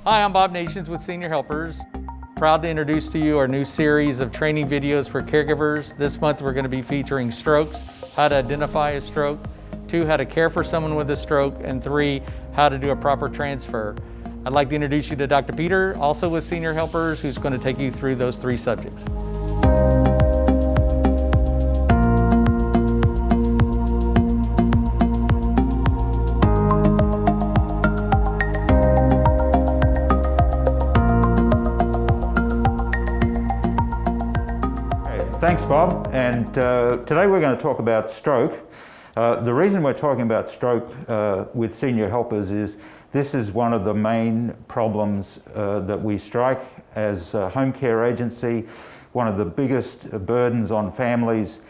Hi, I'm Bob Nations with Senior Helpers. Proud to introduce to you our new series of training videos for caregivers. This month we're going to be featuring strokes, how to identify a stroke, 2, how to care for someone with a stroke, and 3, how to do a proper transfer. I'd like to introduce you to Dr. Peter, also with Senior Helpers, who's going to take you through those 3 subjects. Thanks, Bob. And today we're going to talk about stroke. The reason we're talking about stroke with Senior Helpers is this is one of the main problems that we strike as a home care agency, one of the biggest burdens on families,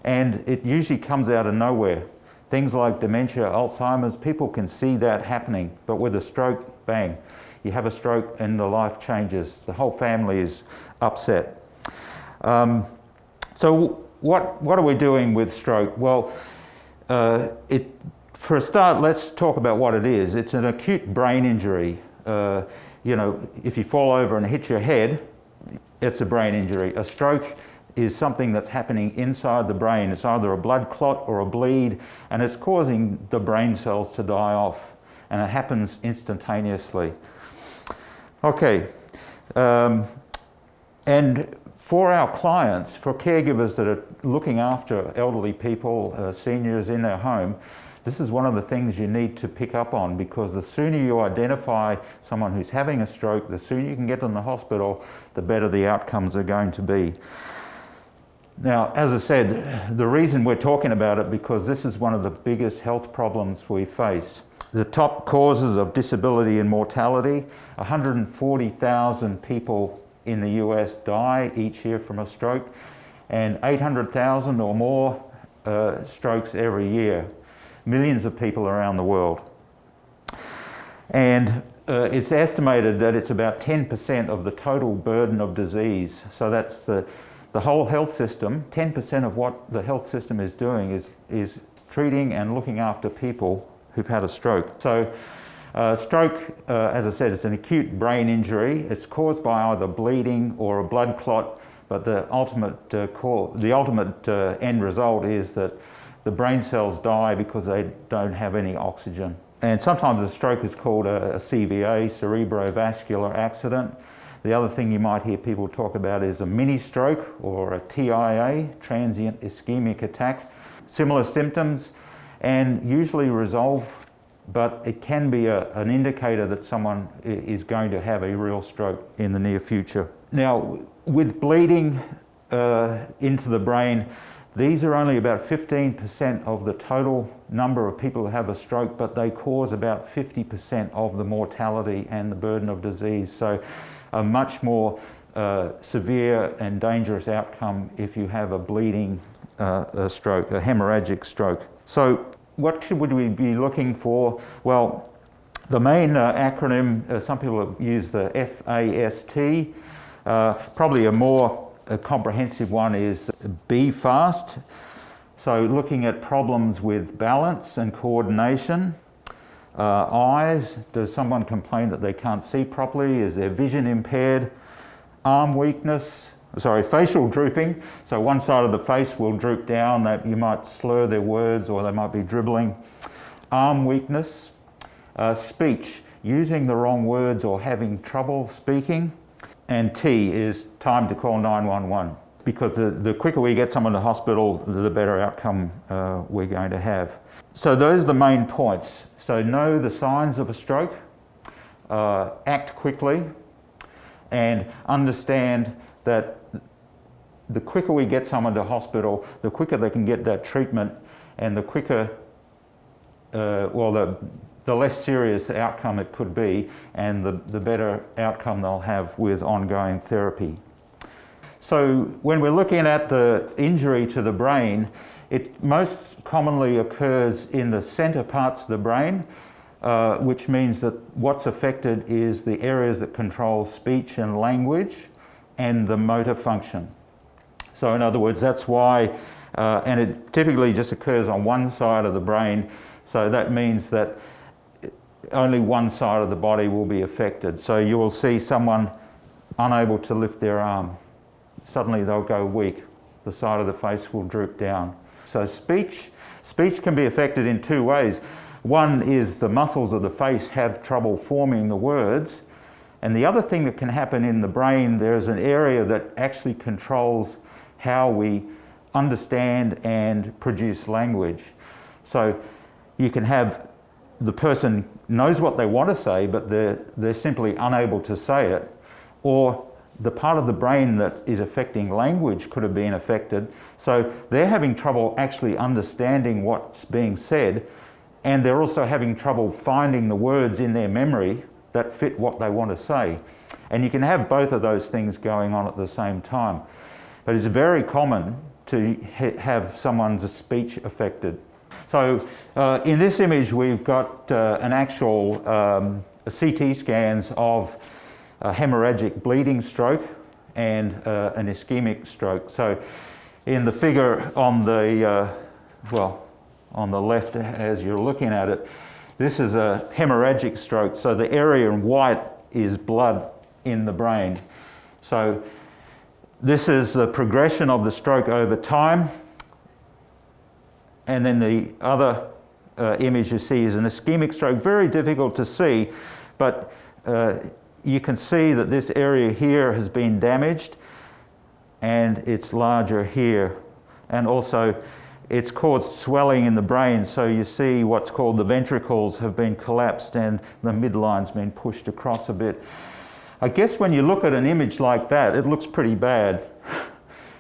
and it usually comes out of nowhere. Things like dementia, Alzheimer's, people can see that happening, but with a stroke, bang, you have a stroke and the life changes. The whole family is upset. So what are we doing with stroke? Well, for a start, let's talk about what it is. It's an acute brain injury. You know, if you fall over and hit your head, it's a brain injury. A stroke is something that's happening inside the brain. It's either a blood clot or a bleed, and it's causing the brain cells to die off, and it happens instantaneously. Okay, and for our clients, for caregivers that are looking after elderly people, seniors in their home, this is one of the things you need to pick up on, because the sooner you identify someone who's having a stroke, the sooner you can get them to the hospital, the better the outcomes are going to be. Now, as I said, the reason we're talking about it because this is one of the biggest health problems we face. The top causes of disability and mortality, 140,000 people in the US die each year from a stroke, and 800,000 or more strokes every year. Millions of people around the world. And it's estimated that it's about 10% of the total burden of disease. So that's the whole health system. 10% of what the health system is doing is treating and looking after people who've had a stroke. So stroke, as I said, it's an acute brain injury. It's caused by either bleeding or a blood clot, but the ultimate end result is that the brain cells die because they don't have any oxygen. And sometimes a stroke is called a CVA, cerebrovascular accident. The other thing you might hear people talk about is a mini stroke or a TIA, transient ischemic attack. Similar symptoms and usually resolve, but it can be an indicator that someone is going to have a real stroke in the near future. Now, with bleeding into the brain, these are only about 15% of the total number of people who have a stroke, but they cause about 50% of the mortality and the burden of disease. So a much more severe and dangerous outcome if you have a bleeding stroke, a hemorrhagic stroke. So what would we be looking for? Well, the main acronym, some people have used the FAST. Probably a more comprehensive one is B FAST. So looking at problems with balance and coordination. Eyes, does someone complain that they can't see properly? Is their vision impaired? Arm weakness. Facial drooping, so one side of the face will droop down, that you might slur their words or they might be dribbling. Arm weakness. Speech, using the wrong words or having trouble speaking. And T is time to call 911, because the quicker we get someone to hospital, the better outcome we're going to have. So those are the main points. So know the signs of a stroke, act quickly, and understand that the quicker we get someone to hospital, the quicker they can get that treatment, and the quicker, the less serious outcome it could be, and the better outcome they'll have with ongoing therapy. So when we're looking at the injury to the brain, it most commonly occurs in the center parts of the brain, which means that what's affected is the areas that control speech and language and the motor function. So in other words, that's why, and it typically just occurs on one side of the brain, so that means that only one side of the body will be affected. So you will see someone unable to lift their arm. Suddenly they'll go weak. The side of the face will droop down. So speech can be affected in two ways. One is the muscles of the face have trouble forming the words. And the other thing that can happen in the brain, there's an area that actually controls how we understand and produce language. So you can have the person knows what they want to say, but they're simply unable to say it. Or the part of the brain that is affecting language could have been affected. So they're having trouble actually understanding what's being said, and they're also having trouble finding the words in their memory that fit what they want to say. And you can have both of those things going on at the same time. But it's very common to have someone's speech affected. So in this image we've got an actual CT scans of a hemorrhagic bleeding stroke and an ischemic stroke. So in the figure on the, on the left as you're looking at it, this is a hemorrhagic stroke. So the area in white is blood in the brain. So this is the progression of the stroke over time. And then the other image you see is an ischemic stroke. Very difficult to see, but you can see that this area here has been damaged and it's larger here. And also it's caused swelling in the brain, so you see what's called the ventricles have been collapsed and the midline's been pushed across a bit. I guess when you look at an image like that, it looks pretty bad.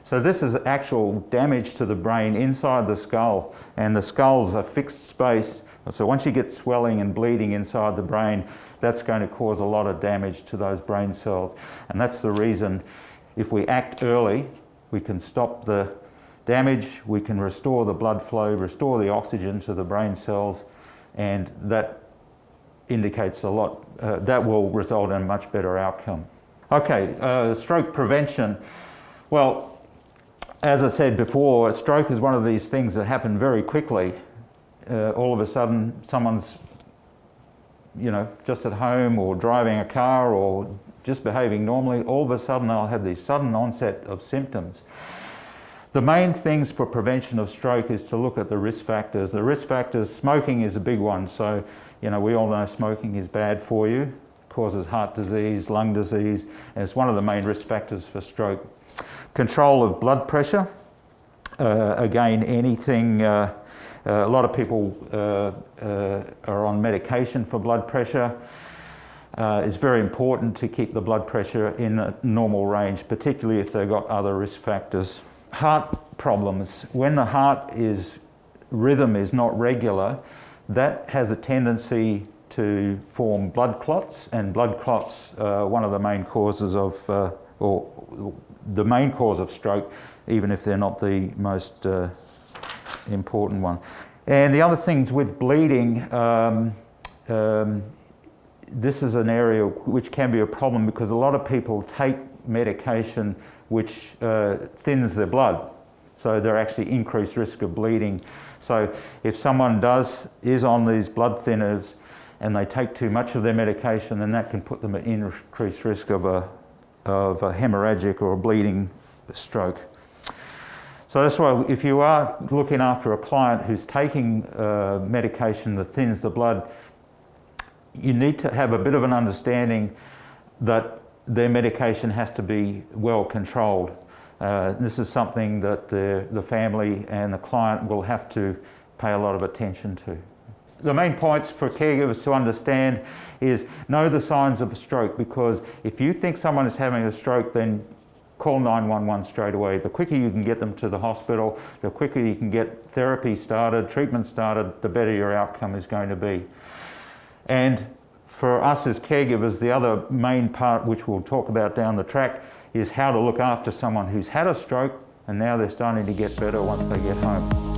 So this is actual damage to the brain inside the skull, and the skull's a fixed space. So once you get swelling and bleeding inside the brain, that's going to cause a lot of damage to those brain cells. And that's the reason if we act early, we can stop the damage, we can restore the blood flow, restore the oxygen to the brain cells, and that indicates a lot, that will result in a much better outcome. Okay, stroke prevention. Well, as I said before, a stroke is one of these things that happen very quickly. All of a sudden, someone's, just at home or driving a car or just behaving normally, all of a sudden they'll have these sudden onset of symptoms. The main things for prevention of stroke is to look at the risk factors. The risk factors, smoking is a big one. So, we all know smoking is bad for you. It causes heart disease, lung disease, and it's one of the main risk factors for stroke. Control of blood pressure. Again, anything, a lot of people are on medication for blood pressure. It's very important to keep the blood pressure in a normal range, particularly if they've got other risk factors. Heart problems. When the heart rhythm is not regular, that has a tendency to form blood clots, and blood clots are one of the main causes of, or the main cause of stroke, even if they're not the most important one. And the other things with bleeding, this is an area which can be a problem because a lot of people take medication which thins their blood. So they're actually increased risk of bleeding. So if someone is on these blood thinners and they take too much of their medication, then that can put them at increased risk of a hemorrhagic or a bleeding stroke. So that's why if you are looking after a client who's taking medication that thins the blood, you need to have a bit of an understanding that their medication has to be well controlled. This is something that the family and the client will have to pay a lot of attention to. The main points for caregivers to understand is know the signs of a stroke, because if you think someone is having a stroke, then call 911 straight away. The quicker you can get them to the hospital, the quicker you can get therapy started, treatment started, the better your outcome is going to be. And for us as caregivers, the other main part, which we'll talk about down the track, is how to look after someone who's had a stroke and now they're starting to get better once they get home.